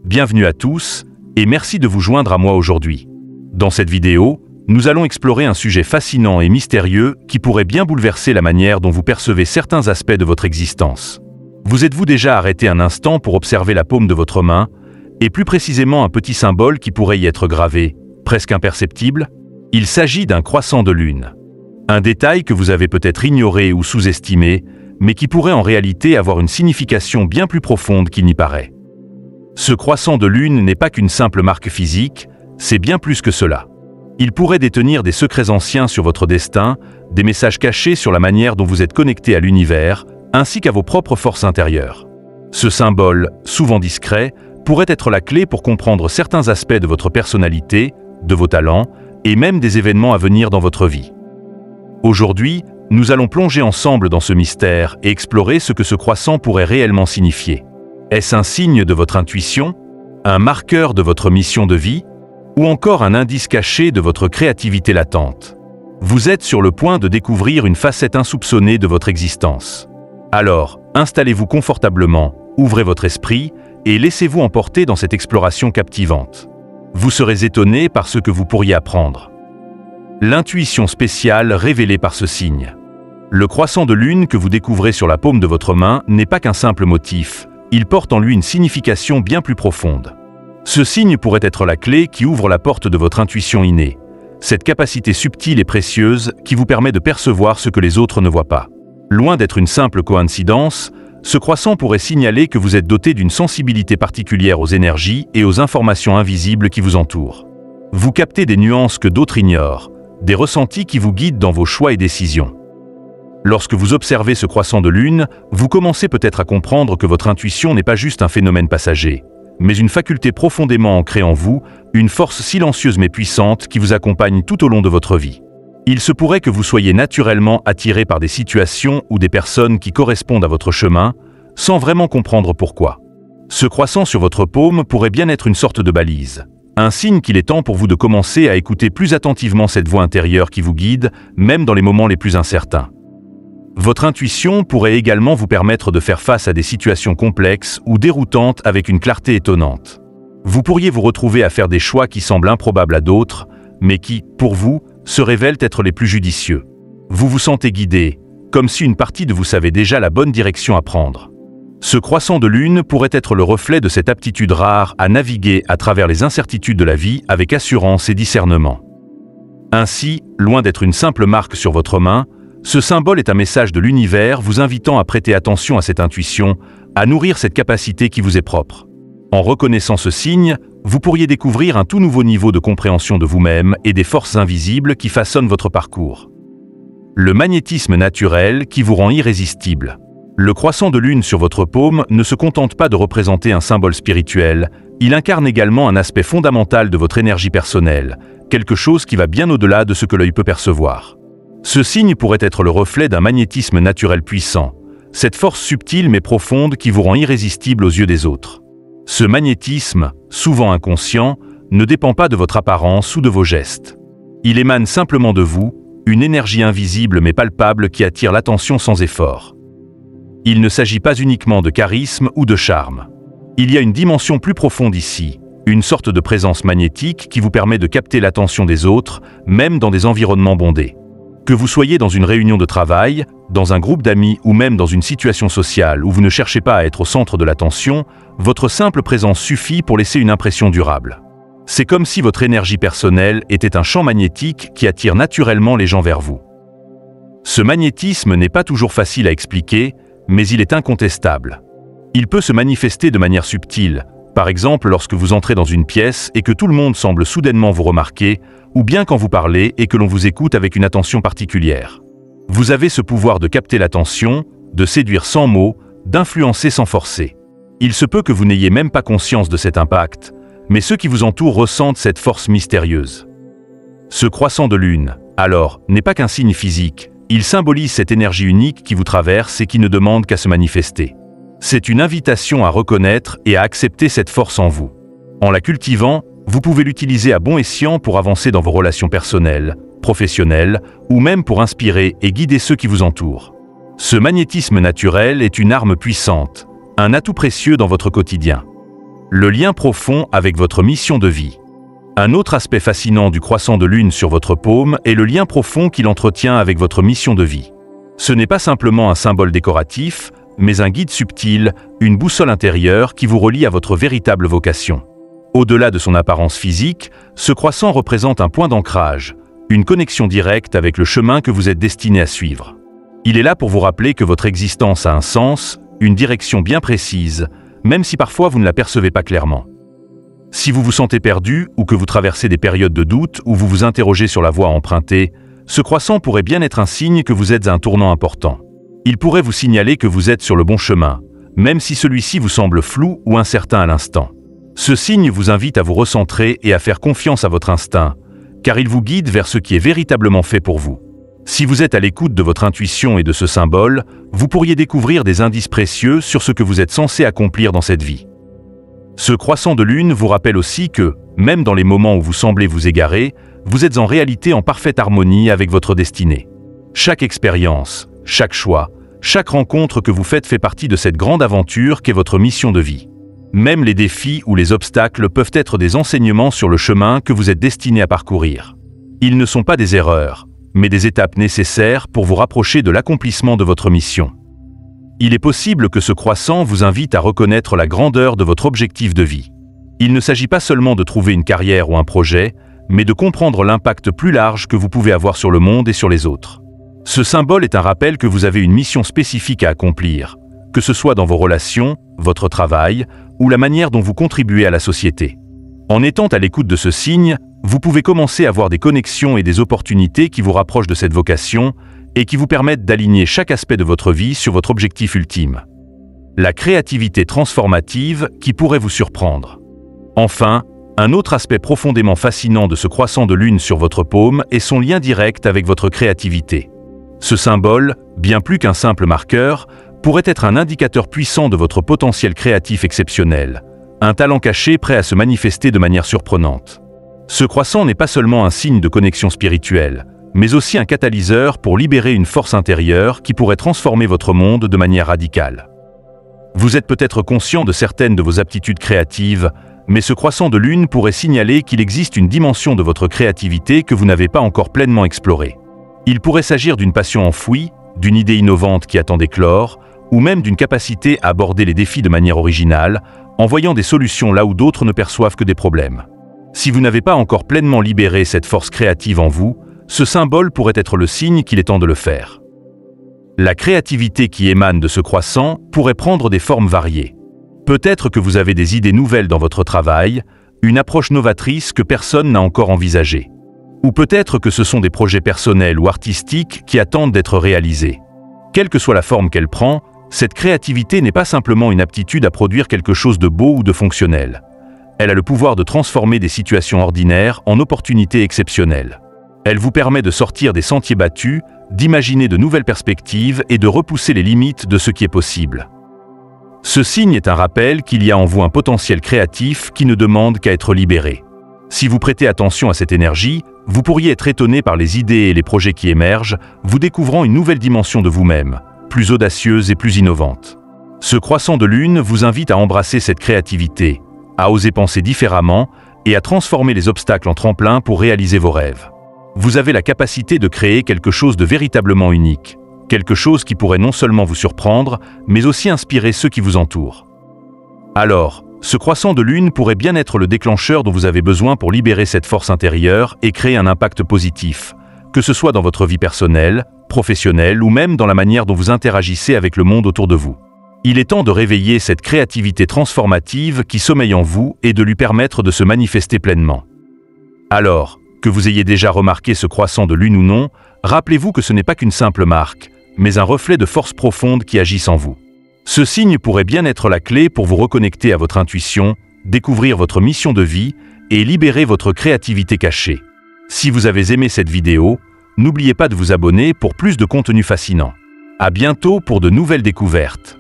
Bienvenue à tous et merci de vous joindre à moi aujourd'hui. Dans cette vidéo, nous allons explorer un sujet fascinant et mystérieux qui pourrait bien bouleverser la manière dont vous percevez certains aspects de votre existence. Vous êtes-vous déjà arrêté un instant pour observer la paume de votre main, et plus précisément un petit symbole qui pourrait y être gravé, presque imperceptible? Il s'agit d'un croissant de lune. Un détail que vous avez peut-être ignoré ou sous-estimé, mais qui pourrait en réalité avoir une signification bien plus profonde qu'il n'y paraît. Ce croissant de lune n'est pas qu'une simple marque physique, c'est bien plus que cela. Il pourrait détenir des secrets anciens sur votre destin, des messages cachés sur la manière dont vous êtes connecté à l'univers, ainsi qu'à vos propres forces intérieures. Ce symbole, souvent discret, pourrait être la clé pour comprendre certains aspects de votre personnalité, de vos talents, et même des événements à venir dans votre vie. Aujourd'hui, nous allons plonger ensemble dans ce mystère et explorer ce que ce croissant pourrait réellement signifier. Est-ce un signe de votre intuition, un marqueur de votre mission de vie, ou encore un indice caché de votre créativité latente? Vous êtes sur le point de découvrir une facette insoupçonnée de votre existence. Alors, installez-vous confortablement, ouvrez votre esprit et laissez-vous emporter dans cette exploration captivante. Vous serez étonné par ce que vous pourriez apprendre. L'intuition spéciale révélée par ce signe. Le croissant de lune que vous découvrez sur la paume de votre main n'est pas qu'un simple motif, il porte en lui une signification bien plus profonde. Ce signe pourrait être la clé qui ouvre la porte de votre intuition innée, cette capacité subtile et précieuse qui vous permet de percevoir ce que les autres ne voient pas. Loin d'être une simple coïncidence, ce croissant pourrait signaler que vous êtes doté d'une sensibilité particulière aux énergies et aux informations invisibles qui vous entourent. Vous captez des nuances que d'autres ignorent, des ressentis qui vous guident dans vos choix et décisions. Lorsque vous observez ce croissant de lune, vous commencez peut-être à comprendre que votre intuition n'est pas juste un phénomène passager, mais une faculté profondément ancrée en vous, une force silencieuse mais puissante qui vous accompagne tout au long de votre vie. Il se pourrait que vous soyez naturellement attiré par des situations ou des personnes qui correspondent à votre chemin, sans vraiment comprendre pourquoi. Ce croissant sur votre paume pourrait bien être une sorte de balise, un signe qu'il est temps pour vous de commencer à écouter plus attentivement cette voix intérieure qui vous guide, même dans les moments les plus incertains. Votre intuition pourrait également vous permettre de faire face à des situations complexes ou déroutantes avec une clarté étonnante. Vous pourriez vous retrouver à faire des choix qui semblent improbables à d'autres, mais qui, pour vous, se révèlent être les plus judicieux. Vous vous sentez guidé, comme si une partie de vous savait déjà la bonne direction à prendre. Ce croissant de lune pourrait être le reflet de cette aptitude rare à naviguer à travers les incertitudes de la vie avec assurance et discernement. Ainsi, loin d'être une simple marque sur votre main, ce symbole est un message de l'univers vous invitant à prêter attention à cette intuition, à nourrir cette capacité qui vous est propre. En reconnaissant ce signe, vous pourriez découvrir un tout nouveau niveau de compréhension de vous-même et des forces invisibles qui façonnent votre parcours. Le magnétisme naturel qui vous rend irrésistible. Le croissant de lune sur votre paume ne se contente pas de représenter un symbole spirituel, il incarne également un aspect fondamental de votre énergie personnelle, quelque chose qui va bien au-delà de ce que l'œil peut percevoir. Ce signe pourrait être le reflet d'un magnétisme naturel puissant, cette force subtile mais profonde qui vous rend irrésistible aux yeux des autres. Ce magnétisme, souvent inconscient, ne dépend pas de votre apparence ou de vos gestes. Il émane simplement de vous, une énergie invisible mais palpable qui attire l'attention sans effort. Il ne s'agit pas uniquement de charisme ou de charme. Il y a une dimension plus profonde ici, une sorte de présence magnétique qui vous permet de capter l'attention des autres, même dans des environnements bondés. Que vous soyez dans une réunion de travail, dans un groupe d'amis ou même dans une situation sociale où vous ne cherchez pas à être au centre de l'attention, votre simple présence suffit pour laisser une impression durable. C'est comme si votre énergie personnelle était un champ magnétique qui attire naturellement les gens vers vous. Ce magnétisme n'est pas toujours facile à expliquer, mais il est incontestable. Il peut se manifester de manière subtile, par exemple lorsque vous entrez dans une pièce et que tout le monde semble soudainement vous remarquer, ou bien quand vous parlez et que l'on vous écoute avec une attention particulière. Vous avez ce pouvoir de capter l'attention, de séduire sans mots, d'influencer sans forcer. Il se peut que vous n'ayez même pas conscience de cet impact, mais ceux qui vous entourent ressentent cette force mystérieuse. Ce croissant de lune, alors, n'est pas qu'un signe physique, il symbolise cette énergie unique qui vous traverse et qui ne demande qu'à se manifester. C'est une invitation à reconnaître et à accepter cette force en vous. En la cultivant, vous pouvez l'utiliser à bon escient pour avancer dans vos relations personnelles, professionnelles, ou même pour inspirer et guider ceux qui vous entourent. Ce magnétisme naturel est une arme puissante, un atout précieux dans votre quotidien. Le lien profond avec votre mission de vie. Un autre aspect fascinant du croissant de lune sur votre paume est le lien profond qu'il entretient avec votre mission de vie. Ce n'est pas simplement un symbole décoratif, mais un guide subtil, une boussole intérieure qui vous relie à votre véritable vocation. Au-delà de son apparence physique, ce croissant représente un point d'ancrage, une connexion directe avec le chemin que vous êtes destiné à suivre. Il est là pour vous rappeler que votre existence a un sens, une direction bien précise, même si parfois vous ne la percevez pas clairement. Si vous vous sentez perdu ou que vous traversez des périodes de doute ou vous vous interrogez sur la voie à emprunter, ce croissant pourrait bien être un signe que vous êtes à un tournant important. Il pourrait vous signaler que vous êtes sur le bon chemin, même si celui-ci vous semble flou ou incertain à l'instant. Ce signe vous invite à vous recentrer et à faire confiance à votre instinct, car il vous guide vers ce qui est véritablement fait pour vous. Si vous êtes à l'écoute de votre intuition et de ce symbole, vous pourriez découvrir des indices précieux sur ce que vous êtes censé accomplir dans cette vie. Ce croissant de lune vous rappelle aussi que, même dans les moments où vous semblez vous égarer, vous êtes en réalité en parfaite harmonie avec votre destinée. Chaque expérience, chaque choix, chaque rencontre que vous faites fait partie de cette grande aventure qu'est votre mission de vie. Même les défis ou les obstacles peuvent être des enseignements sur le chemin que vous êtes destiné à parcourir. Ils ne sont pas des erreurs, mais des étapes nécessaires pour vous rapprocher de l'accomplissement de votre mission. Il est possible que ce croissant vous invite à reconnaître la grandeur de votre objectif de vie. Il ne s'agit pas seulement de trouver une carrière ou un projet, mais de comprendre l'impact plus large que vous pouvez avoir sur le monde et sur les autres. Ce symbole est un rappel que vous avez une mission spécifique à accomplir, que ce soit dans vos relations, votre travail ou la manière dont vous contribuez à la société. En étant à l'écoute de ce signe, vous pouvez commencer à voir des connexions et des opportunités qui vous rapprochent de cette vocation et qui vous permettent d'aligner chaque aspect de votre vie sur votre objectif ultime. La créativité transformative qui pourrait vous surprendre. Enfin, un autre aspect profondément fascinant de ce croissant de lune sur votre paume est son lien direct avec votre créativité. Ce symbole, bien plus qu'un simple marqueur, pourrait être un indicateur puissant de votre potentiel créatif exceptionnel, un talent caché prêt à se manifester de manière surprenante. Ce croissant n'est pas seulement un signe de connexion spirituelle, mais aussi un catalyseur pour libérer une force intérieure qui pourrait transformer votre monde de manière radicale. Vous êtes peut-être conscient de certaines de vos aptitudes créatives, mais ce croissant de lune pourrait signaler qu'il existe une dimension de votre créativité que vous n'avez pas encore pleinement explorée. Il pourrait s'agir d'une passion enfouie, d'une idée innovante qui attend d'éclore, ou même d'une capacité à aborder les défis de manière originale, en voyant des solutions là où d'autres ne perçoivent que des problèmes. Si vous n'avez pas encore pleinement libéré cette force créative en vous, ce symbole pourrait être le signe qu'il est temps de le faire. La créativité qui émane de ce croissant pourrait prendre des formes variées. Peut-être que vous avez des idées nouvelles dans votre travail, une approche novatrice que personne n'a encore envisagée. Ou peut-être que ce sont des projets personnels ou artistiques qui attendent d'être réalisés. Quelle que soit la forme qu'elle prend, cette créativité n'est pas simplement une aptitude à produire quelque chose de beau ou de fonctionnel. Elle a le pouvoir de transformer des situations ordinaires en opportunités exceptionnelles. Elle vous permet de sortir des sentiers battus, d'imaginer de nouvelles perspectives et de repousser les limites de ce qui est possible. Ce signe est un rappel qu'il y a en vous un potentiel créatif qui ne demande qu'à être libéré. Si vous prêtez attention à cette énergie, vous pourriez être étonné par les idées et les projets qui émergent, vous découvrant une nouvelle dimension de vous-même, plus audacieuse et plus innovante. Ce croissant de lune vous invite à embrasser cette créativité, à oser penser différemment et à transformer les obstacles en tremplin pour réaliser vos rêves. Vous avez la capacité de créer quelque chose de véritablement unique, quelque chose qui pourrait non seulement vous surprendre, mais aussi inspirer ceux qui vous entourent. Alors, ce croissant de lune pourrait bien être le déclencheur dont vous avez besoin pour libérer cette force intérieure et créer un impact positif, que ce soit dans votre vie personnelle, professionnelle ou même dans la manière dont vous interagissez avec le monde autour de vous. Il est temps de réveiller cette créativité transformative qui sommeille en vous et de lui permettre de se manifester pleinement. Alors, que vous ayez déjà remarqué ce croissant de lune ou non, rappelez-vous que ce n'est pas qu'une simple marque, mais un reflet de force profonde qui agissent en vous. Ce signe pourrait bien être la clé pour vous reconnecter à votre intuition, découvrir votre mission de vie et libérer votre créativité cachée. Si vous avez aimé cette vidéo, n'oubliez pas de vous abonner pour plus de contenu fascinant. À bientôt pour de nouvelles découvertes.